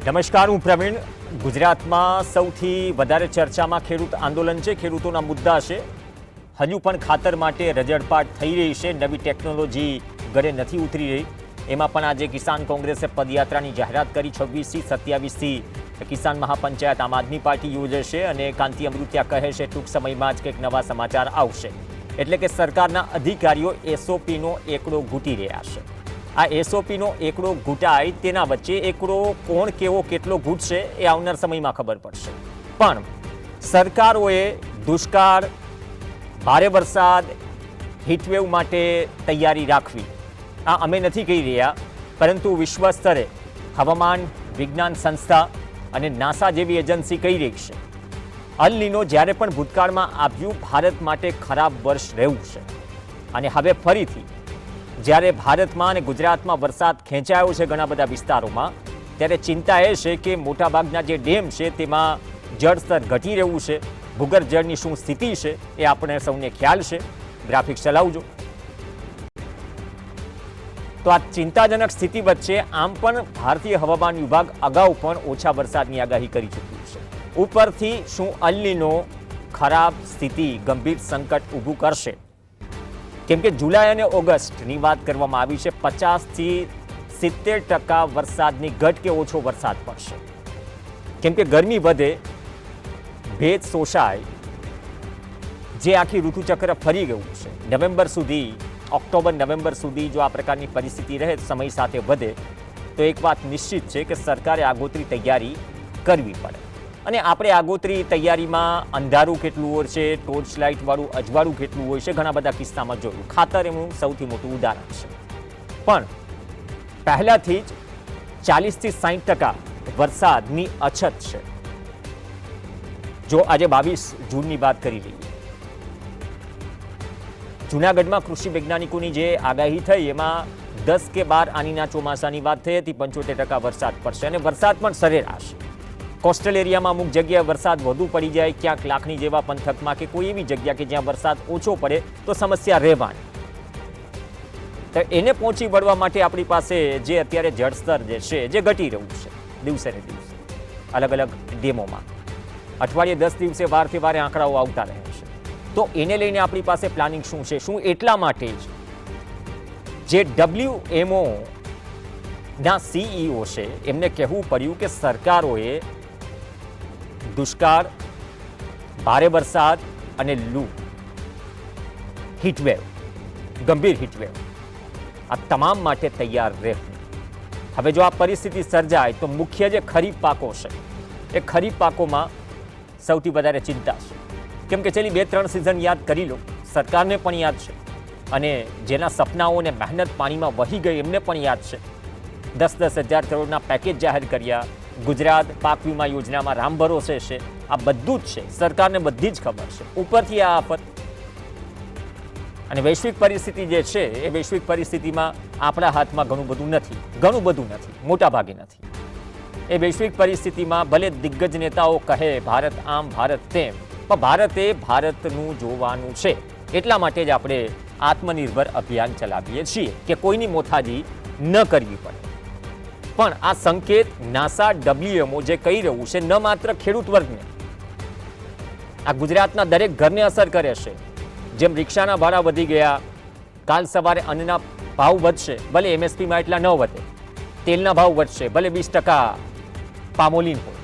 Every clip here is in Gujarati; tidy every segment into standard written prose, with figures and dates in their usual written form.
નમસ્કાર, હું પ્રવીણ. ગુજરાતમાં સૌથી વધારે ચર્ચામાં ખેડૂત આંદોલન છે, ખેડૂતોના મુદ્દા છે. હજુ પણ ખાતર માટે રજડપાટ થઈ રહી છે, નવી ટેકનોલોજી ગળે નથી ઉતરી રહી. એમાં પણ આજે કિસાન કોંગ્રેસે પદયાત્રાની જાહેરાત કરી. 26થી 27થી કિસાન મહાપંચાયત આમ આદમી પાર્ટી યોજશે અને કાંતિ અમૃતિયા કહે છે ટૂંક સમયમાં જ કંઈક નવા સમાચાર આવશે. એટલે કે સરકારના અધિકારીઓ એસઓપીનો એકડો ઘૂંટી રહ્યા છે. આ એસઓપીનો એકડો ઘૂંટાય તેના વચ્ચે એકડો કોણ કેવો કેટલો ઘૂંટશે એ આવનાર સમયમાં ખબર પડશે. પણ સરકારોએ દુષ્કાળ, ભારે વરસાદ, હીટવેવ માટે તૈયારી રાખવી, આ અમે નથી કહી રહ્યા, પરંતુ વિશ્વ સ્તરે હવામાન વિજ્ઞાન સંસ્થા અને નાસા જેવી એજન્સી કહી રહી છે અલ નીનો જ્યારે પણ ભૂતકાળમાં આવ્યું ભારત માટે ખરાબ વર્ષ રહ્યું છે. અને હવે ફરીથી જ્યારે ભારતમાં અને ગુજરાતમાં વરસાદ ખેંચાયો છે ઘણા બધા વિસ્તારોમાં, ત્યારે ચિંતા એ છે કે મોટાભાગના જે ડેમ છે તેમાં જળસ્તર ઘટી રહ્યું છે. ભૂગર્ભ જળની શું સ્થિતિ છે એ આપણે સૌને ખ્યાલ છે. ગ્રાફિક્સ ચલાવજો. તો આ ચિંતાજનક સ્થિતિ વચ્ચે આમ પણ ભારતીય હવામાન વિભાગ અગાઉ પણ ઓછા વરસાદની આગાહી કરી ચૂક્યું છે. ઉપરથી શું અલ નીનો ખરાબ સ્થિતિ ગંભીર સંકટ ઊભું કરશે? કેમ કે જુલાઈ અને ઓગસ્ટની વાત કરવામાં આવી છે, 50થી 70% વરસાદની ઘટ કે ઓછો વરસાદ પડશે. કેમ કે ગરમી વધે, ભેજ શોષાય, જે આખી ઋતુચક્ર ફરી ગયું છે. નવેમ્બર સુધી, ઓક્ટોબર નવેમ્બર સુધી જો આ પ્રકારની પરિસ્થિતિ રહે, સમય સાથે વધે, તો એક વાત નિશ્ચિત છે કે સરકારે આગોતરી તૈયારી કરવી પડે. અને આપણે આગોતરી તૈયારીમાં અંધારું કેટલું હોય છે, ટોર્ચ લાઇટવાળું અજવાળું કેટલું હોય છે, ઘણા બધા કિસ્સામાં જોયું. ખાતર એનું સૌથી મોટું ઉદાહરણ છે. પણ પહેલાથી જ 40થી 60% વરસાદની અછત છે. જો આજે 22 જૂનની વાત કરી લઈએ, જૂનાગઢમાં કૃષિ વૈજ્ઞાનિકોની જે આગાહી થઈ એમાં 10 કે 12 આનીના ચોમાસાની વાત થઈ હતી. 75% વરસાદ પડશે અને વરસાદ પણ સરેરાશ. કોસ્ટલ એરિયામાં અમુક જગ્યાએ વરસાદ વધુ પડી જાય, ક્યાંક લાખણી જેવા પંથકમાં કે કોઈ એવી જગ્યા કે જ્યાં વરસાદ ઓછો પડે તો સમસ્યા રહેવાની. તો એને પહોંચી વળવા માટે આપણી પાસે જે અત્યારે જળસ્તર જે છે જે ઘટી રહ્યું છે દિવસે ને દિવસે અલગ અલગ ડેમોમાં, અઠવાડિયે 10 દિવસે વારથી વારે આંકડાઓ આવતા રહે છે. તો એને લઈને આપણી પાસે પ્લાનિંગ શું છે? શું એટલા માટે જ જે WMO ના CEO છે એમને કહેવું પડ્યું કે સરકારોએ દુષ્કાળ, ભારે વરસાદ અને લૂ, હીટવેવ, ગંભીર હીટવેવ, આ તમામ માટે તૈયાર રહેવું. હવે જો આ પરિસ્થિતિ સર્જાય તો મુખ્ય જે ખરીફ પાકો છે એ ખરીફ પાકોમાં સૌથી વધારે ચિંતા છે. કેમ કે છેલ્લી 2-3 સિઝન યાદ કરી લો, સરકારને પણ યાદ છે અને જેના સપનાઓ અને મહેનત પાણીમાં વહી ગઈ એમને પણ યાદ છે. 10-10 હજાર કરોડના પેકેજ જાહેર કર્યા, ગુજરાત પાક વીમા યોજનામાં રામ ભરોસે છે, આ બધું જ છે, સરકારને બધી જ ખબર છે. ઉપરથી આ આફત અને વૈશ્વિક પરિસ્થિતિ જે છે એ વૈશ્વિક પરિસ્થિતિમાં આપણા હાથમાં ઘણું બધું નથી, મોટા ભાગે નથી. એ વૈશ્વિક પરિસ્થિતિમાં ભલે દિગ્ગજ નેતાઓ કહે ભારત આમ ભારત તેમ, પણ ભારતે ભારતનું જોવાનું છે. એટલા માટે જ આપણે આત્મનિર્ભર અભિયાન ચલાવીએ છીએ કે કોઈની મોથાજી ન કરવી પડે. પણ આ સંકેત નાસા WMO જે કહી રહ્યું છે, ન માત્ર ખેડૂત વર્ગને, આ ગુજરાતના દરેક ઘરને અસર કરે છે. જેમ રિક્ષાના ભાડા વધી ગયા, કાલ સવારે અન્નના ભાવ વધશે, ભલે MSPમાં એટલા ન વધે. તેલના ભાવ વધશે, ભલે 20% પામોલીન હોય,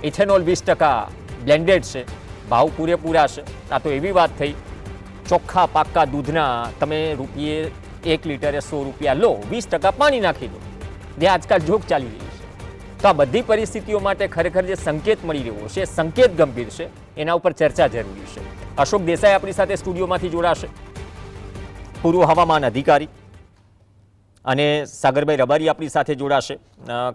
ઇથેનોલ 20% બ્લેન્ડેડ છે, ભાવ પૂરેપૂરા છે. આ તો એવી વાત થઈ, ચોખ્ખા પાક્કા દૂધના તમે રૂપિયે 1 લીટરે 100 રૂપિયા લો, 20% પાણી નાખી દો, જે આજકાલ જોક ચાલી રહી છે. તો આ બધી પરિસ્થિતિઓ માટે ખરેખર જે સંકેત મળી રહ્યો છે, સંકેત ગંભીર છે, એના ઉપર ચર્ચા જરૂરી છે. અશોક દેસાઈ આપણી સાથે સ્ટુડિયોમાંથી જોડાશે, પૂર્વ હવામાન અધિકારી, અને સાગરભાઈ રબારી આપણી સાથે જોડાશે,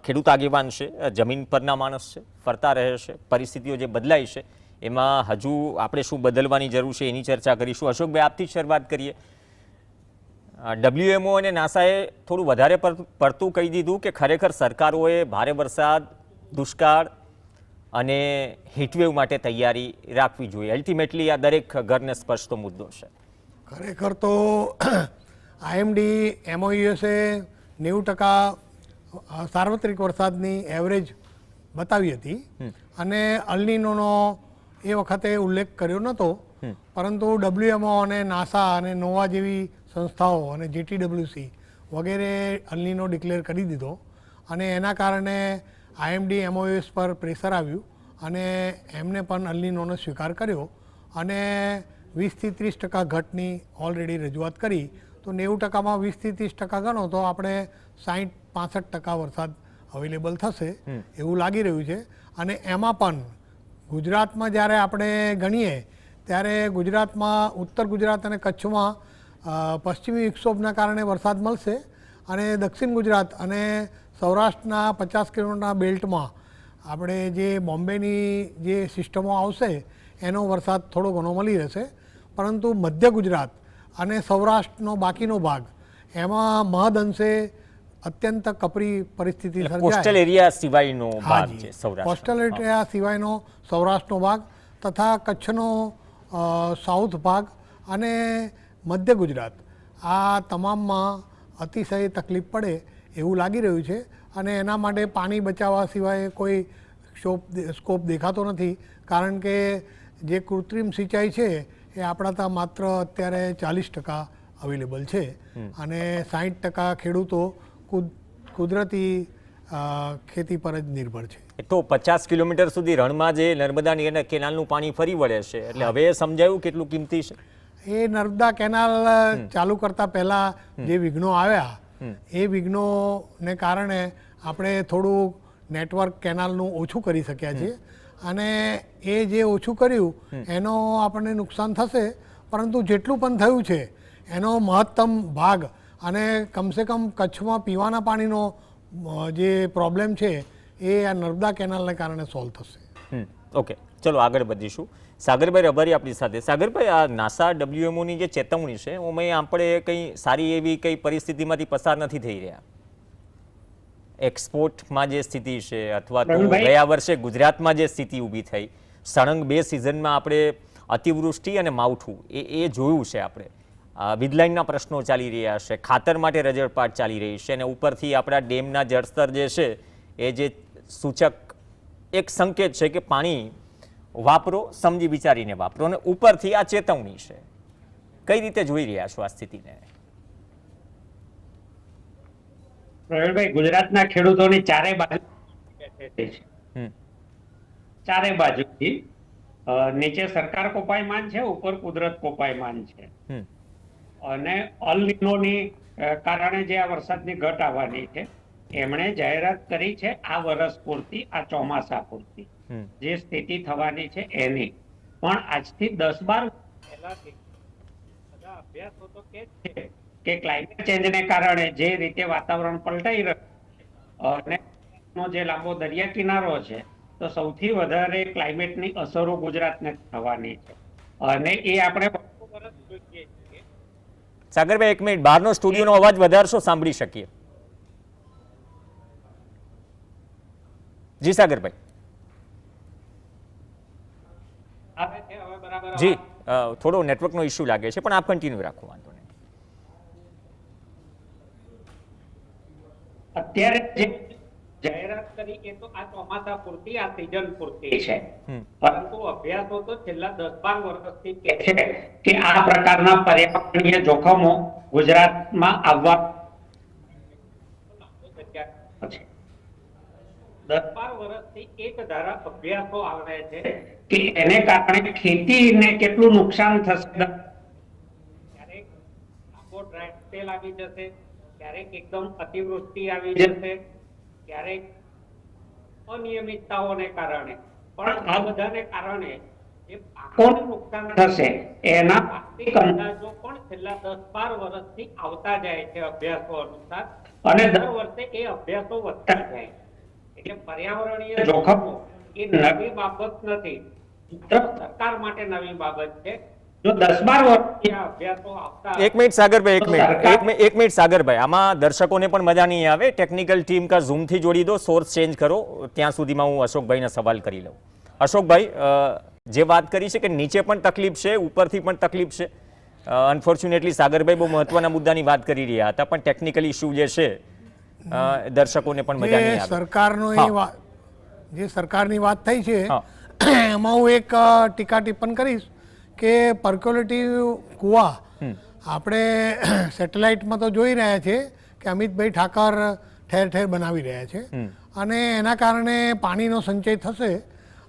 ખેડૂત આગેવાન છે, જમીન પરના માણસ છે, ફરતા રહે છે. પરિસ્થિતિઓ જે બદલાઈ છે એમાં હજુ આપણે શું બદલવાની જરૂર છે એની ચર્ચા કરીશું. અશોકભાઈ, આપથી શરૂઆત કરીએ. WMO અને નાસાએ થોડું વધારે પડતું કહી દીધું કે ખરેખર સરકારોએ ભારે વરસાદ, દુષ્કાળ અને હીટવેવ માટે તૈયારી રાખવી જોઈએ. અલ્ટિમેટલી આ દરેક ઘરને સ્પર્શતો મુદ્દો છે. ખરેખર તો IMD MOUSએ 90% સાર્વત્રિક વરસાદની એવરેજ બતાવી હતી અને અલ્નીનોનો એ વખતે ઉલ્લેખ કર્યો નહોતો, પરંતુ WMO અને નાસા અને નોવા જેવી સંસ્થાઓ અને JTWC વગેરે અલ્નીનો ડિક્લેર કરી દીધો અને એના કારણે IMD MOS પર પ્રેશર આવ્યું અને એમને પણ અલ્નીનોનો સ્વીકાર કર્યો અને 20 થી 30% ઘટની ઓલરેડી રજૂઆત કરી. તો 90%માં 20 થી 30% ગણો તો આપણે 60-65% વરસાદ અવેલેબલ થશે એવું લાગી રહ્યું છે. અને એમાં પણ ગુજરાતમાં જ્યારે આપણે ગણીએ ત્યારે ગુજરાતમાં ઉત્તર ગુજરાત અને કચ્છમાં પશ્ચિમી વિક્ષોભના કારણે વરસાદ મળશે અને દક્ષિણ ગુજરાત અને સૌરાષ્ટ્રના 50 કિલોમીટરના બેલ્ટમાં આપણે જે બોમ્બેની જે સિસ્ટમો આવશે એનો વરસાદ થોડો ઘણો મળી રહેશે, પરંતુ મધ્ય ગુજરાત અને સૌરાષ્ટ્રનો બાકીનો ભાગ એમાં મહદઅંશે અત્યંત કપરી પરિસ્થિતિ સર્જાય. કોસ્ટલ એરિયા સિવાયનો ભાગ છે સૌરાષ્ટ્ર, કોસ્ટલ એરિયા સિવાયનો સૌરાષ્ટ્રનો ભાગ તથા કચ્છનો સાઉથ ભાગ અને મધ્ય ગુજરાત આ તમામમાં અતિશય તકલીફ પડે એવું લાગી રહ્યું છે અને એના માટે પાણી બચાવવા સિવાય કોઈ સ્કોપ દેખાતો નથી, કારણ કે જે કૃત્રિમ સિંચાઈ છે એ આપણા ત્યાં માત્ર અત્યારે 40% અવેલેબલ છે અને 60% ખેડૂતો કુદરતી ખેતી પર જ નિર્ભર છે. તો 50 કિલોમીટર સુધી રણમાં જે નર્મદા કેનાલનું પાણી ફરી વળે છે, એટલે હવે સમજાયું કેટલું કિંમતી છે. એ નર્મદા કેનાલ ચાલુ કરતા પહેલા જે વિઘ્નો આવ્યા એ વિઘ્નોને કારણે આપણે થોડું નેટવર્ક કેનાલનું ઓછું કરી શક્યા છીએ અને એ જે ઓછું કર્યું એનો આપણને નુકસાન થશે, પરંતુ જેટલું પણ થયું છે એનો મહત્તમ ભાગ અને કમસે કમ કચ્છમાં પીવાના પાણીનો જે પ્રોબ્લેમ છે એ આ નર્મદા કેનાલને કારણે સોલ્વ થશે. ઓકે, ચલો આગળ વધીશું. સાગરભાઈ રબારી આપણી સાથે. સાગરભાઈ, આ નાસા WMOની જે ચેતવણી છે એમાં આપણે કંઈ સારી એવી કંઈ પરિસ્થિતિમાંથી પસાર નથી થઈ રહ્યા. એક્સપોર્ટમાં જે સ્થિતિ છે અથવા તો ગયા વર્ષે ગુજરાતમાં જે સ્થિતિ ઊભી થઈ, સળંગ 2 સિઝનમાં આપણે અતિવૃષ્ટિ અને માવઠું એ જોયું છે. આપણે વીજલાઇનના પ્રશ્નો ચાલી રહ્યા છે, ખાતર માટે રજળપાટ ચાલી રહી છે અને ઉપરથી આપણા ડેમના જળસ્તર જે છે એ જે સૂચક એક સંકેત છે કે પાણી વાપરો, સમજી વિચારીને વાપરો, અને ઉપરથી આ ચેતવણી છે. કઈ રીતે જોઈ રહ્યા છો આ સ્થિતિને? પ્રવીણભાઈ, ગુજરાતના ખેડૂતોની ચારે બાજુથી નીચે સરકાર કોપાયમાન છે, ઉપર કુદરત કોપાયમાન છે અને અલ નીનોની કારણે જે આ વરસાદની ઘટ આવવાની છે એમણે જાહેરાત કરી છે આ વર્ષ પૂરતી, આ ચોમાસા પૂરતી જે સ્થિતિ થવાની છે એની. પણ આજથી 10-12 પહેલાથી બધા અભ્યાસો તો કે છે કે ક્લાઇમેટ ચેન્જને કારણે જે રીતે વાતાવરણ પલટાઈ રહ્યું અને જે લાંબો દરિયા કિનારો છે તો સૌથી વધારે ક્લાઇમેટની અસરો ગુજરાતને થવાની છે અને એ આપણે જોઈએ છીએ. સાગરભાઈ, 1 મિનિટ, બહારનો સ્ટુડિયોનો અવાજ વધારશો, સાંભળી શકીએ. જી સાગરભાઈ. જી, થોડો નેટવર્કનો ઇશ્યુ લાગે છે, પણ આપ કન્ટિન્યુ રાખો, વાંધો નહીં. અત્યારે જે જાહેરાત કરી એ તો આ ચોમાસા પૂરતી, આ સિઝન પૂરતી છે, પરંતુ અભ્યાસો તો છેલ્લા 10-12 વર્ષથી કહે છે કે આ પ્રકારના પર્યાવરણીય જોખમો ગુજરાતમાં આવવા 10-12 વર્ષથી એક ધારા અભ્યાસો આવે છે કે એને કારણે ખેતીને કેટલું નુકસાન થશે. ક્યારેક લાંબો ડ્રાય સ્પેલ આવી જશે, ક્યારેક એકદમ અતિવૃષ્ટિ આવી જશે, ક્યારેક અનિયમિતતાઓને કારણે, પણ આ બધાને કારણે જે પાકોને નુકસાન થશે એના આર્થિક અંદાજો પણ છેલ્લા 10-12 વર્ષથી આવતા જાય છે અભ્યાસો અનુસાર, અને દર વર્ષે એ અભ્યાસો વધતા જાય. એટલે પર્યાવરણીય જોખમો એ નવી બાબત નથી, સરકાર માટે નવી બાબત છે. જો 10-12 વર્ષથી આ અભ્યાસો આવતા. 1 મિનિટ સાગરભાઈ, 1 મિનિટ સાગરભાઈ, આમાં દર્શકોને પણ મજા નહીં આવે. ટેકનિકલ ટીમ કા ઝૂમથી જોડી દો, સોર્સ ચેન્જ કરો, ત્યાં સુધીમાં હું અશોકભાઈને સવાલ કરી લઉં. અશોકભાઈ, જે વાત કરી છે કે નીચે પણ તકલીફ છે, ઉપરથી પણ તકલીફ છે. અનફોર્ચ્યુનેટલી સાગરભાઈ બહુ મહત્વના મુદ્દાની વાત કરી રહ્યા હતા, પણ ટેકનિકલ ઇશ્યુ જે છે દર્શકોને પણ મજા નહીં આવે. સરકારનો જે સરકારની વાત થઈ છે હા. એમાં હું એક ટીકા ટિપ્પણ કરીશ કે પર્ક્યુલેટિવ કૂવા આપણે સેટેલાઇટમાં તો જોઈ રહ્યા છે કે અમિતભાઈ ઠાકર ઠેર ઠેર બનાવી રહ્યા છે અને એના કારણે પાણીનો સંચય થશે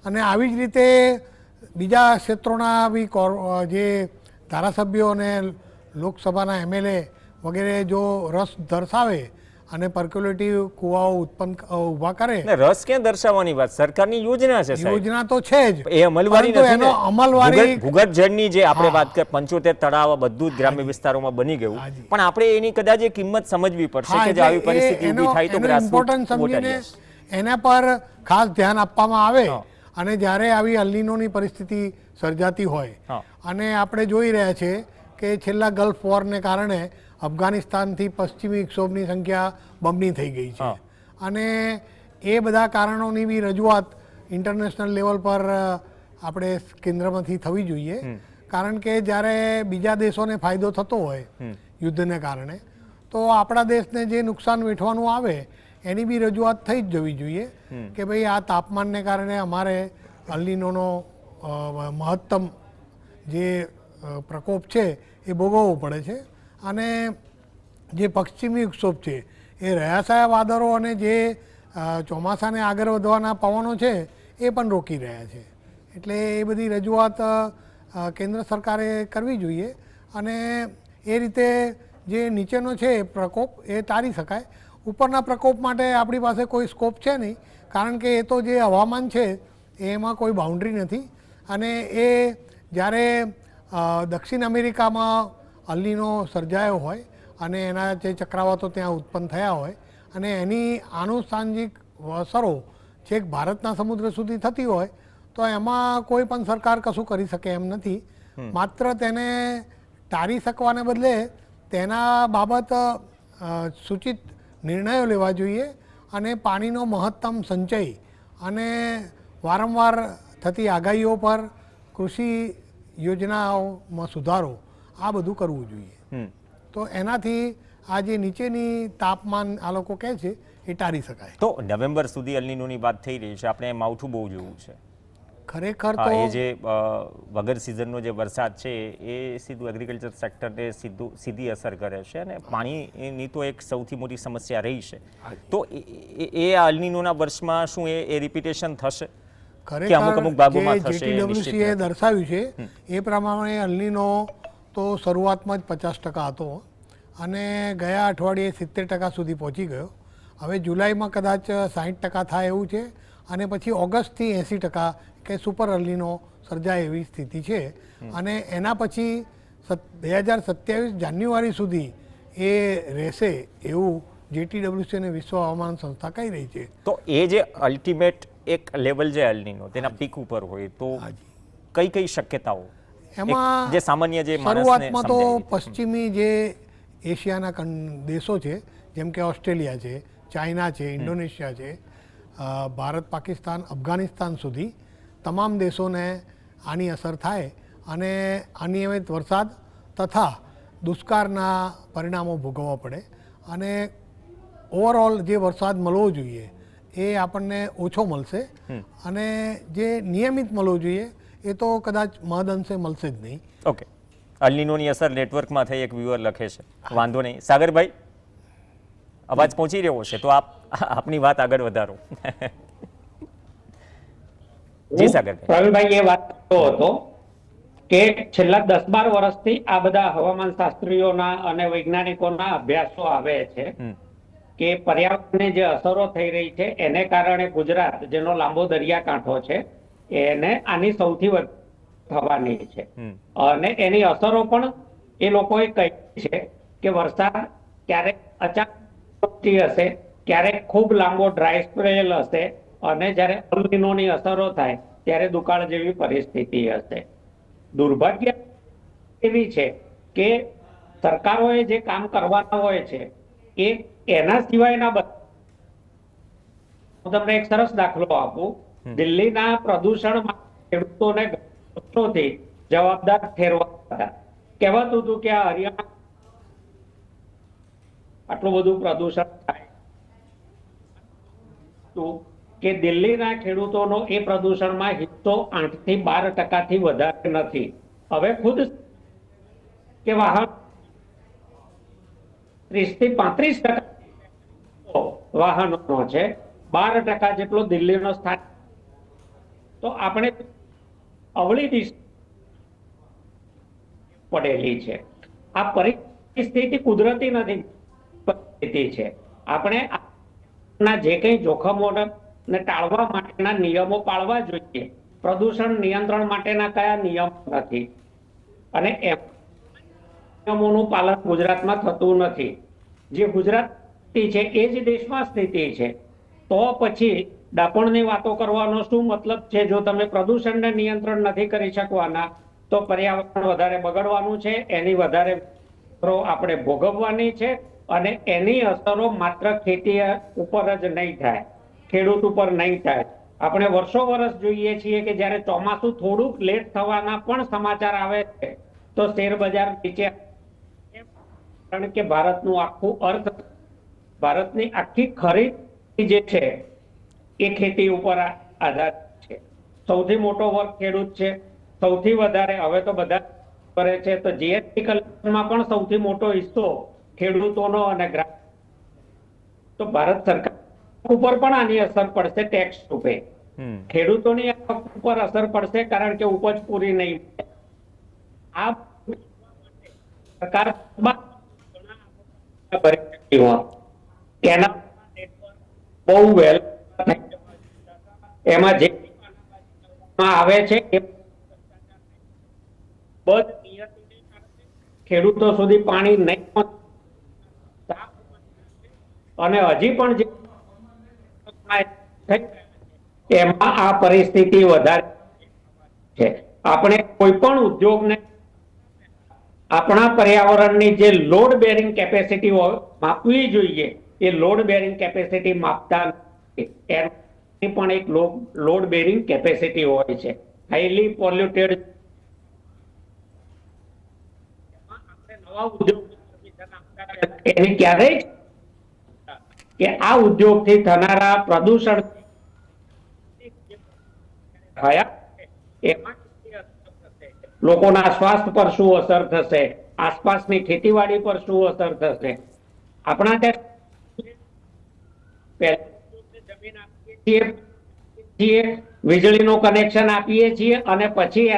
અને આવી જ રીતે બીજા ક્ષેત્રોના બી જે ધારાસભ્યો અને લોકસભાના MLA વગેરે જો રસ દર્શાવે અને પર્ક્યુલેટિવ કૂવાઓ ઊભા કરે. રસ ક્યાં દર્શાવવાની વાત, સરકારની યોજના છે સાહેબ. યોજના તો છે જ, એ અમલવારી પરંતુ નથી એનો ને. અમલવારી ભૂગર્ભ જળની જે આપણે વાત કરીએ 75 તળાવ બધું જ ગ્રામ્ય વિસ્તારોમાં બની ગયું, પણ આપણે એની કદાચ એ કિંમત સમજવી પડશે કે જો આવી પરિસ્થિતિ ઊભી થાય તો ઇમ્પોર્ટન્સ સમજીને એના પર ખાસ ધ્યાન આપવામાં આવે. અને જ્યારે આવી અલ્નીનોની પરિસ્થિતિ સર્જાતી હોય અને આપણે જોઈ રહ્યા છે કે છેલ્લા ગલ્ફ વોરને કારણે અફઘાનિસ્તાનથી પશ્ચિમી વિક્ષોભની સંખ્યા બમણી થઈ ગઈ છે અને એ બધા કારણોની બી રજૂઆત ઇન્ટરનેશનલ લેવલ પર આપણે કેન્દ્રમાંથી થવી જોઈએ. કારણ કે જ્યારે બીજા દેશોને ફાયદો થતો હોય યુદ્ધને કારણે તો આપણા દેશને જે નુકસાન વેઠવાનું આવે એની બી રજૂઆત થઈ જ જવી જોઈએ કે ભાઈ આ તાપમાનને કારણે અમારે અલ્નીનોનો મહત્તમ જે પ્રકોપ છે એ ભોગવવો પડે છે અને જે પશ્ચિમી વિક્ષોભ છે એ રયાસાયા વાદળો અને જે ચોમાસાને આગળ વધવાના પવનો છે એ પણ રોકી રહ્યા છે. એટલે એ બધી રજૂઆત કેન્દ્ર સરકારે કરવી જોઈએ અને એ રીતે જે નીચેનો છે પ્રકોપ એ ટાળી શકાય. ઉપરના પ્રકોપ માટે આપણી પાસે કોઈ સ્કોપ છે નહીં, કારણ કે એ તો જે હવામાન છે એમાં કોઈ બાઉન્ડ્રી નથી અને એ જ્યારે દક્ષિણ અમેરિકામાં અલ્નીનો સર્જાયો હોય અને એના જે ચક્રાવાતો ત્યાં ઉત્પન્ન થયા હોય અને એની આનુષાંગિક અસરો છેક ભારતના સમુદ્ર સુધી થતી હોય તો એમાં કોઈ પણ સરકાર કશું કરી શકે એમ નથી. માત્ર તેને ટાળી શકવાને બદલે તેના બાબત સૂચિત નિર્ણયો લેવા જોઈએ અને પાણીનો મહત્તમ સંચય અને વારંવાર થતી આગાહીઓ પર કૃષિ યોજનાઓમાં સુધારો આ બધું કરવું જોઈએ. તો એનાથી આ જે નીચેની તાપમાન આ લોકો કહે છે એ ટાળી શકાય. તો નવેમ્બર સુધી અલ્નીનોની વાત થઈ રહી છે, આપણે માવઠું બહુ જોયું છે ખરેખર તો એ જે વગર સિઝનનો જે વરસાદ છે એ સીધું એગ્રીકલ્ચર સેક્ટરને સીધી અસર કરે છે અને પાણીની તો એક સૌથી મોટી સમસ્યા રહી છે. તો એ અલ્નીનોના વર્ષમાં શું એ રિપીટેશન થશે? જેટીડબ્લ્યુસીએ દર્શાવ્યું છે એ પ્રમાણે અલ્નીનો તો શરૂઆતમાં જ 50% હતો અને ગયા અઠવાડિયે 70% સુધી પહોંચી ગયો. હવે જુલાઈમાં કદાચ 60% થાય એવું છે અને પછી ઓગસ્ટથી 80% કે સુપર અલ્નીનો સર્જાય એવી સ્થિતિ છે અને એના પછી 2027 જાન્યુઆરી સુધી એ રહેશે એવું જેટીડબ્લ્યુસી અને વિશ્વ હવામાન સંસ્થા કહી રહી છે. તો એ જે અલ્ટિમેટ એક લેવલ છે અલ્નીનો તેના પીક ઉપર હોય તો કઈ કઈ શક્યતાઓ એમાં જે સામાન્ય જે શરૂઆતમાં તો પશ્ચિમી જે એશિયાના દેશો છે જેમ કે ઓસ્ટ્રેલિયા છે, ચાઇના છે, ઇન્ડોનેશિયા છે, ભારત, પાકિસ્તાન, અફઘાનિસ્તાન સુધી તમામ દેશોને આની અસર થાય અને અનિયમિત વરસાદ તથા દુષ્કાળના પરિણામો ભોગવવા પડે અને ઓવરઓલ જે વરસાદ મળવો જોઈએ એ આપણને ઓછો મળશે અને જે નિયમિત મળવો જોઈએ એ તો કદાચ મહદઅંશે મળશે જ નહીં. ઓકે, અલ્નીનોની અસર નેટવર્કમાં થઈ એક વ્યુઅર લખે છે, વાંધો નહીં. સાગરભાઈ, અવાજ પહોંચી રહ્યો છે તો આપની વાત આગળ વધારો. જી સાગરભાઈ. પ્રવીણભાઈ એ વાત કરતો હતો કે છેલ્લા 10-12 વર્ષથી આ બધા હવામાન શાસ્ત્રીઓના અને વૈજ્ઞાનિકોના અભ્યાસો આવે છે કે પર્યાવરણની જે અસરો થઈ રહી છે એને કારણે ગુજરાત, જેનો લાંબો દરિયાકાંઠો છે, એને આની સૌથી વધુ થવાની છે અને એની અસરો પણ એ લોકોએ કહી છે કે વરસાદ ક્યારેક અચાનક હશે, ક્યારેક ખૂબ લાંબો ડ્રાય સ્પેલ હશે અને જ્યારે અલ્નીનોની અસરો થાય ત્યારે દુકાળ જેવી પરિસ્થિતિ હશે. દુર્ભાગ્ય એવી છે કે સરકારોએ જે કામ કરવાના હોય છે એ એના સિવાયના હું તમને એક સરસ દાખલો આપું. દિલ્હીના પ્રદૂષણમાં ખેડૂતોને વર્ષોથી જવાબદાર ઠેરવાતા હતા. કહેવાતું હતું કે આ હરિયાણા આટલું બધું પ્રદૂષણ થાય હતું કે દિલ્હીના ખેડૂતોનો એ પ્રદૂષણમાં હિસ્સો 8 થી 12% વધારે નથી. હવે ખુદ કે વાહન 30 થી 35% વાહનોનો છે, 12% જેટલો દિલ્હીનો સ્થાન. તો આપણે અવળી દિશા પડેલી છે. આ પરિસ્થિતિ કુદરતી નથી, પરિસ્થિતિ છે. આપણે જે કંઈ જોખમોને ટાળવા માટેના નિયમો પાળવા જોઈએ. પ્રદૂષણ નિયંત્રણ માટેના કયા નિયમો નથી, અને એ નિયમોનું પાલન ગુજરાતમાં થતું નથી. જે ગુજરાત છે એ જ દેશમાં સ્થિતિ છે. તો પછી ડાપણની વાતો કરવાનો શું મતલબ છે? જો તમે પ્રદૂષણને નિયંત્રણ નથી કરી શકવાના, તો પર્યાવરણ વધારે બગડવાનું છે, એની વધારે આપણે ભોગવવાની છે, અને એની અસરો માત્ર ખેતી ઉપર જ નહીં થાય, ખેડૂત ઉપર નહીં થાય. આપણે વર્ષો વર્ષ જોઈએ છીએ કે જ્યારે ચોમાસું થોડુંક લેટ થવાના પણ સમાચાર આવે છે તો શેર બજાર નીચે, કારણ કે ભારતનું આખું ભારતની આખી ખરીદ જે છે એ ખેતી ઉપર આધારિત છે. સૌથી મોટો વર્ગ ખેડૂત છે. સૌથી વધારે હવે તો બધા કરે છે, તો જીએસટી કલેક્શનમાં પણ સૌથી મોટો હિસ્સો ખેડૂતોનો અને ગ્રાહક. તો ભારત સરકાર ઉપર પણ આની અસર પડશે ટેક્સ રૂપે. ખેડૂતોની આવક ઉપર અસર પડશે કારણ કે ઉપજ પૂરી નહીં. આ સરકાર બહુ વહેલ એમાં જે આવે છે ખેડૂતો સુધી પાણી નહીં, અને હજી પણ એમાં આ પરિસ્થિતિ વધારે છે. આપણે કોઈ પણ ઉદ્યોગને આપણા પર્યાવરણની જે લોડ બેરિંગ કેપેસિટી માપવી જોઈએ, એ લોડ બેરિંગ કેપેસિટી માપતા એની પણ એક લોડ બેરિંગ કેપેસિટી હોય છે. હાઈલી પોલ્યુટેડ નવા ઉદ્યોગ એની ક્યારેય કે આ ઉદ્યોગથી થનારા પ્રદૂષણ લોકોના સ્વાસ્થ્ય પર શું અસર થશે, આસપાસની ખેતીવાડી પર શું અસર થશે. આપણા જમીન આપીએ છીએ, વીજળીનું કનેક્શન આપીએ છીએ, અને પછી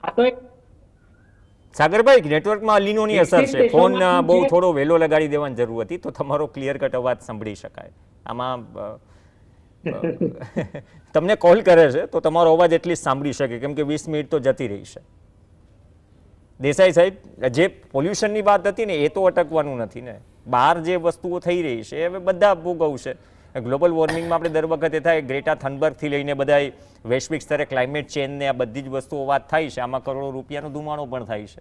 આ તો સાગરભાઈ, નેટવર્કમાં અલીનોની અસર છે. ફોન બહુ થોડો વહેલો લગાડી દેવાની જરૂર હતી તો તમારો ક્લિયર કટ અવાજ સાંભળી શકાય. આમાં તમને કોલ કરે છે તો તમારો અવાજ એટલીસ્ટ સાંભળી શકે, કેમ કે 20 મિનિટ તો જતી રહી છે. દેસાઈ સાહેબ, જે પોલ્યુશનની વાત હતી ને, એ તો અટકવાનું નથી ને. બહાર જે વસ્તુઓ થઈ રહી છે હવે બધા ભોગવશે. ગ્લોબલ વોર્મિંગમાં આપણે દર વખતે થાય, ગ્રેટા થનબર્ગથી લઈને બધા વૈશ્વિક સ્તરે ક્લાઇમેટ ચેન્જને આ બધી જ વસ્તુઓ વાત થાય છે. આમાં કરોડો રૂપિયાનો ધુમાડો પણ થાય છે.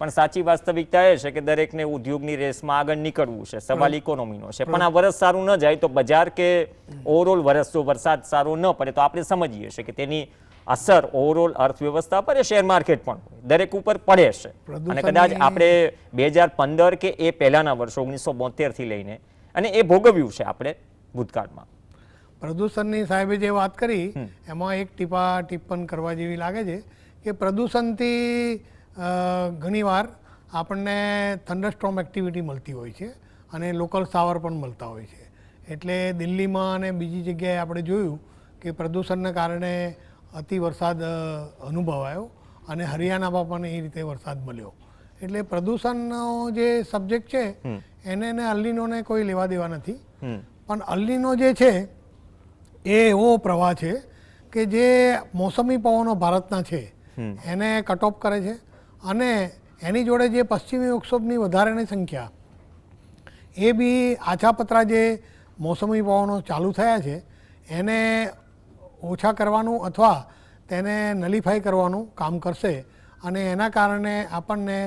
પણ સાચી વાસ્તવિકતા એ છે કે દરેકને ઉદ્યોગની રેસમાં આગળ નીકળવું છે. સવાલ ઇકોનોમીનો છે. પણ આ વર્ષ સારું ન જાય તો બજાર કે ઓવરઓલ વર્ષ જો વરસાદ સારો ન પડે તો આપણે સમજીએ છીએ કે તેની અસર ઓવરઓલ અર્થવ્યવસ્થા પર, શેર માર્કેટ પણ દરેક ઉપર પડે છે. અને કદાચ આપણે 2015 કે એ પહેલાના વર્ષો 1972થી લઈને અને એ ભોગવ્યું છે આપણે ભૂતકાળમાં. પ્રદૂષણની સાહેબે જે વાત કરી એમાં એક ટિપ્પણ કરવા જેવી લાગે છે કે પ્રદૂષણથી ઘણીવાર આપણને થંડરસ્ટોર્મ એક્ટિવિટી મળતી હોય છે અને લોકલ શાવર પણ મળતા હોય છે. એટલે દિલ્હીમાં અને બીજી જગ્યાએ આપણે જોયું કે પ્રદૂષણને કારણે અતિ વરસાદ અનુભવાયો અને હરિયાણામાં પણ એ રીતે વરસાદ મળ્યો. એટલે પ્રદૂષણનો જે સબ્જેક્ટ છે એને અલ્નીનોને કોઈ લેવા દેવા નથી. પણ અલ્નીનો જે છે એ એવો પ્રવાહ છે કે જે મોસમી પવનો ભારતના છે એને કટ ઓફ કરે છે, અને એની જોડે જે પશ્ચિમી વિક્ષોભની વધારેની સંખ્યા એ બી આછાપતરા જે મોસમી પવનો ચાલુ થયા છે એને ઓછા કરવાનું અથવા તેને નલિફાઈ કરવાનું કામ કરશે. અને એના કારણે આપણને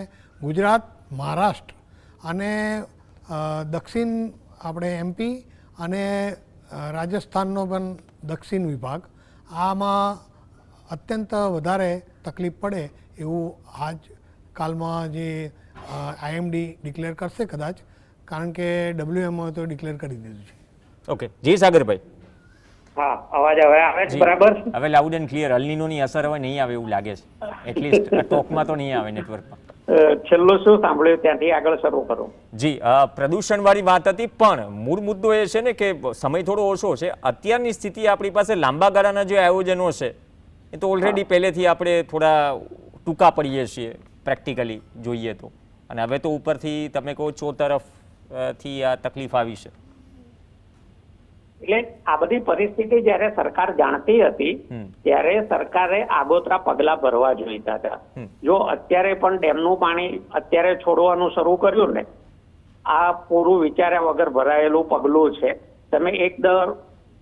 ગુજરાત, મહારાષ્ટ્ર અને દક્ષિણ આપણે MP અને રાજસ્થાનનો પણ દક્ષિણ વિભાગ આમાં અત્યંત વધારે તકલીફ પડે એવું આજકાલમાં જે IMD ડિક્લેર કરશે કદાચ. કારણ કે WMO તો ડિક્લેર કરી દીધું છે. ઓકે, જી સાગરભાઈ. હા, અવાજ હવે આવે છે બરાબર? હવે લાઉડ એન્ડ ક્લિયર. અલ્નીનોની અસર હવે નહીં આવે એવું લાગે છે, એટલીસ્ટ ટોકમાં તો નહીં આવે, નેટવર્કમાં. છેલ્લું શું સાંભળ્યું ત્યાંથી આગળ શરૂ કરું. જી, પ્રદૂષણવાળી વાત હતી, પણ મૂળ મુદ્દો એ છે ને કે સમય થોડો ઓછો છે. અત્યારની સ્થિતિ આપણી પાસે લાંબા ગાળાના જે આયોજનો છે એ તો ઓલરેડી પહેલેથી આપણે થોડા ટૂંકા પડીએ છીએ પ્રેક્ટિકલી જોઈએ તો, અને હવે તો ઉપરથી તમે કહો ચોતરફથી આ તકલીફ આવી છે. એટલે આ બધી પરિસ્થિતિ જ્યારે સરકાર જાણતી હતી ત્યારે સરકારે આગોતરા પગલા ભરવા જોઈતા હતા. જો અત્યારે પણ ડેમનું પાણી અત્યારે છોડવાનું શરૂ કર્યું ને, આ પૂરું વિચાર્યા વગર ભરાયેલું પગલું છે. તમે એક દર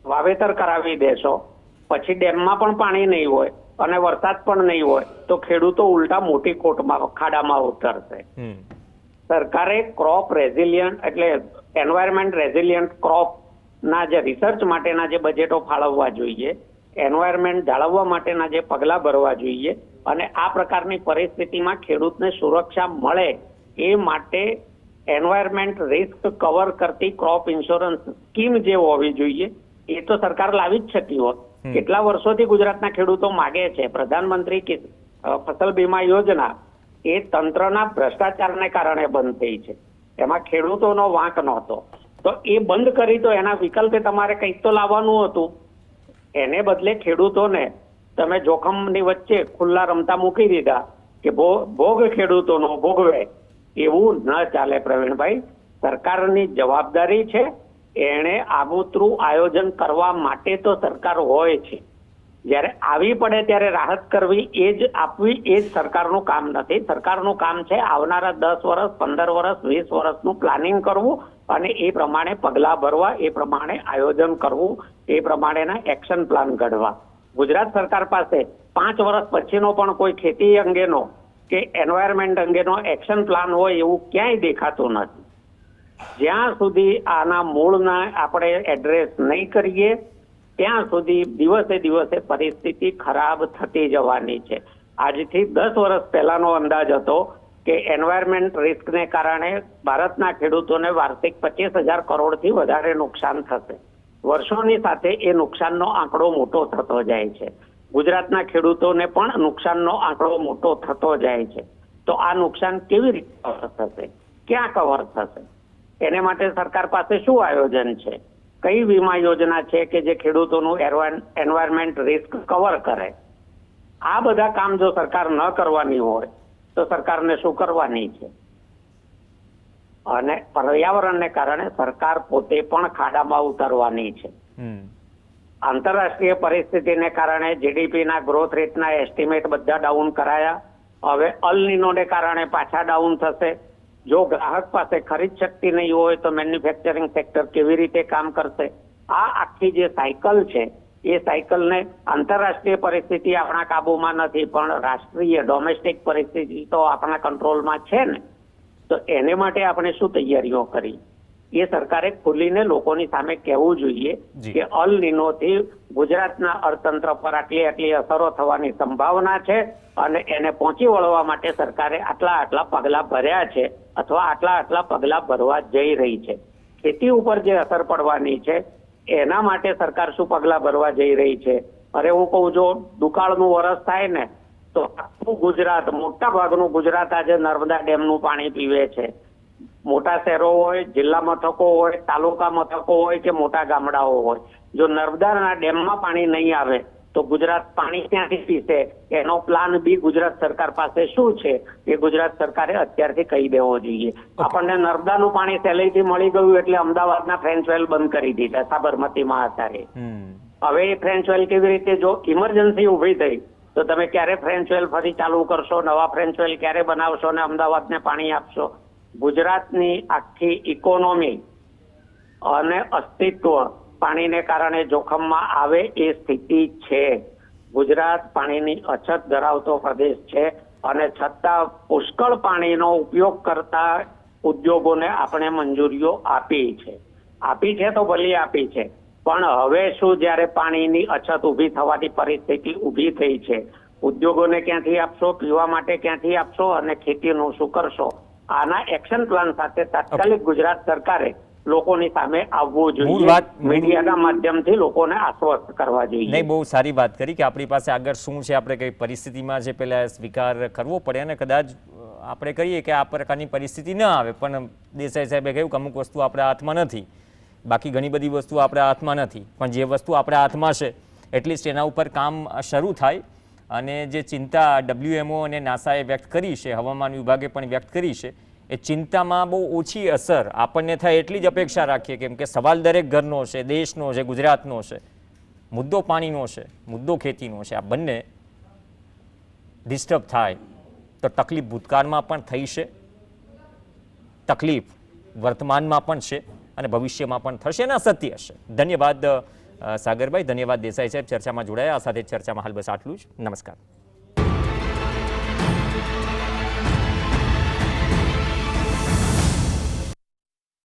વાવેતર કરાવી દેશો, પછી ડેમમાં પણ પાણી નહીં હોય અને વરસાદ પણ નહીં હોય તો ખેડૂતો ઉલટા મોટી ખોટમાં ખાડામાં ઉતરશે. સરકારે ક્રોપ રેઝિલિયન્ટ એટલે એન્વાયરમેન્ટ રેઝિલિયન્ટ ક્રોપ ના જે રિસર્ચ માટેના જે બજેટો ફાળવવા જોઈએ, એન્વાયરમેન્ટ જાળવવા માટેના જે પગલા ભરવા જોઈએ, અને આ પ્રકારની પરિસ્થિતિમાં ખેડૂતને સુરક્ષા મળે એ માટે એન્વાયરમેન્ટ રિસ્ક કવર કરતી ક્રોપ ઇન્સ્યોરન્સ સ્કીમ જે હોવી જોઈએ એ તો સરકાર લાવી જ શકી હોત. કેટલા વર્ષોથી ગુજરાતના ખેડૂતો માગે છે. પ્રધાનમંત્રી ફસલ બીમા યોજના એ તંત્રના ભ્રષ્ટાચારને કારણે બંધ થઈ છે, એમાં ખેડૂતોનો વાંક નહોતો. તો એ બંધ કરી તો એના વિકલ્પે તમારે કંઈક તો લાવવાનું હતું. એને બદલે ખેડૂતોને તમે જોખમની વચ્ચે ખુલ્લા રમતા મૂકી દીધા કે ભોગ ખેડૂતોનો ભોગવે. એવું ન ચાલે પ્રવીણભાઈ. સરકારની જવાબદારી છે, એણે આગોતરું આયોજન કરવા માટે તો સરકાર હોય છે. જ્યારે આવી પડે ત્યારે રાહત કરવી એ જ આપવી એ જ સરકારનું કામ નથી. સરકારનું કામ છે આવનારા 10 વર્ષ, 15 વર્ષ, 20 વર્ષનું પ્લાનિંગ કરવું અને એ પ્રમાણે પગલાં ભરવા, એ પ્રમાણે આયોજન કરવું, એ પ્રમાણેના એક્શન પ્લાન ઘડવા. ગુજરાત સરકાર પાસે 5 વર્ષ પછીનો પણ કોઈ ખેતી અંગેનો કે એન્વાયરમેન્ટ અંગેનો એક્શન પ્લાન હોય એવું ક્યાંય દેખાતું નથી. જ્યાં સુધી આના મૂળના આપણે એડ્રેસ નહીં કરીએ ત્યાં સુધી દિવસે દિવસે પરિસ્થિતિ ખરાબ થતી જવાની છે. આજથી 10 વર્ષ પહેલાનો અંદાજ હતો કે એન્વાયરમેન્ટ રિસ્કને કારણે ભારતના ખેડૂતોને વાર્ષિક 25,000 કરોડથી વધારે નુકસાન થશે. વર્ષોની સાથે એ નુકસાનનો આંકડો મોટો થતો જાય છે. ગુજરાતના ખેડૂતોને પણ નુકસાનનો આંકડો મોટો થતો જાય છે. તો આ નુકસાન કેવી રીતે કવર થશે? ક્યાં કવર થશે? એને માટે સરકાર પાસે શું આયોજન છે? કઈ વીમા યોજના છે કે જે ખેડૂતોનું એન્વાયરમેન્ટ રિસ્ક કવર કરે? આ બધા કામ જો સરકાર ન કરવાની હોય તો સરકારને શું કરવાની છે? અને પર્યાવરણને કારણે સરકાર પોતે પણ ખાડામાં ઉતરવાની છે. આંતરરાષ્ટ્રીય પરિસ્થિતિને કારણે જીડીપીના ગ્રોથ રેટના એસ્ટિમેટ બધા ડાઉન કરાયા. હવે અલ નીનોને કારણે પાછા ડાઉન થશે. જો ગ્રાહક પાસે ખરીદ શક્તિ નહીં હોય તો મેન્યુફેક્ચરિંગ સેક્ટર કેવી રીતે કામ કરશે? આ આખી જે સાયકલ છે એ સાયકલને આંતરરાષ્ટ્રીય પરિસ્થિતિ આપણા કાબુમાં નથી, પણ રાષ્ટ્રીય ડોમેસ્ટિક પરિસ્થિતિ તો આપણા કંટ્રોલમાં છે ને. તો એને માટે આપણે શું તૈયારીઓ કરી એ સરકારે ખુલીને લોકોની સામે કહેવું જોઈએ કે અલ નીનોથી ગુજરાતના અર્થતંત્ર પર આટલી અસરો થવાની સંભાવના છે અને એને પહોંચી વળવા માટે સરકારે આટલા પગલાં ભર્યા છે અથવા આટલા પગલાં ભરવા જઈ રહી છે. ખેતી ઉપર જે અસર પડવાની છે એના માટે સરકાર શું પગલાં ભરવા જઈ રહી છે? અરે હું કહું, જો દુકાળનું વરસ થાય ને તો આખું ગુજરાત, મોટા ભાગનું ગુજરાત આજે નર્મદા ડેમનું પાણી પીવે છે. મોટા શહેરો હોય, જિલ્લા મથકો હોય, તાલુકા મથકો હોય કે મોટા ગામડાઓ હોય, જો નર્મદાના ડેમમાં પાણી નહીં આવે તો ગુજરાત પાણી ક્યાંથી પીશે? એનો પ્લાન બી ગુજરાત સરકાર પાસે શું છે એ ગુજરાત સરકારે અત્યારથી કહી દેવો જોઈએ. આપણને નર્મદાનું પાણી સહેલાઈથી મળી ગયું એટલે અમદાવાદના ફ્રેન્ચ વેલ બંધ કરી દીધા સાબરમતીમાં આધારે. હવે એ ફ્રેન્ચ વેલ કેવી રીતે, જો ઇમરજન્સી ઉભી થઈ તો તમે ક્યારે ફ્રેન્ચ વેલ ફરી ચાલુ કરશો? નવા ફ્રેન્ચ વેલ ક્યારે બનાવશો ને અમદાવાદને પાણી આપશો? ગુજરાતની આખી ઇકોનોમી અને અસ્તિત્વ પાણીને કારણે જોખમમાં આવે એ સ્થિતિ છે. ગુજરાત પાણીની અછત ધરાવતો પ્રદેશ છે અને છતાં પુષ્કળ પાણીનો ઉપયોગ કરતા ઉદ્યોગોને આપણે મંજૂરીઓ આપી છે તો ભલે આપી છે, પણ હવે શું જ્યારે પાણીની અછત ઊભી થવાની પરિસ્થિતિ ઊભી થઈ છે, ઉદ્યોગોને ક્યાંથી આપશો? પીવા માટે ક્યાંથી આપશો? અને ખેતીનું શું કરશો? આના એક્શન પ્લાન સાથે તાત્કાલિક ગુજરાત સરકારે લોકોની સામે આવવું મૂળ જોઈએ. વાત- મીડિયાના માધ્યમથી લોકોને આશ્વસ્ત કરવા જોઈએ. નહીં, બહુ સારી વાત કરી કે આપણી પાસે આગળ શું છે, આપણે કઈ પરિસ્થિતિમાં છે પહેલાં સ્વીકાર કરવો પડે અને કદાચ આપણે કહીએ કે આ પ્રકારની પરિસ્થિતિ ન આવે, પણ દેસાઈ સાહેબે કહ્યું કે અમુક વસ્તુ આપણા હાથમાં નથી, બાકી ઘણી બધી વસ્તુ આપણા હાથમાં નથી, પણ જે વસ્તુ આપણા હાથમાં છે એટલીસ્ટ એના ઉપર કામ શરૂ થાય. અને જે ચિંતા WMO અને નાસાએ વ્યક્ત કરી છે, હવામાન વિભાગે પણ વ્યક્ત કરી છે, એ ચિંતામાં બહુ ઓછી અસર આપણને થાય એટલી જ અપેક્ષા રાખીએ, કેમ કે સવાલ દરેક ઘરનો છે, દેશનો છે, ગુજરાતનો છે. મુદ્દો પાણીનો છે, મુદ્દો ખેતીનો છે. આ બંને ડિસ્ટર્બ થાય તો તકલીફ ભૂતકાળમાં પણ થઈ છે, તકલીફ વર્તમાનમાં પણ છે અને ભવિષ્યમાં પણ થશે અને સત્ય હશે. ધન્યવાદ સાગરભાઈ, ધન્યવાદ દેસાઈ સાહેબ ચર્ચામાં જોડાયા. આ સાથે ચર્ચામાં હાલ બસ આટલું જ. નમસ્કાર.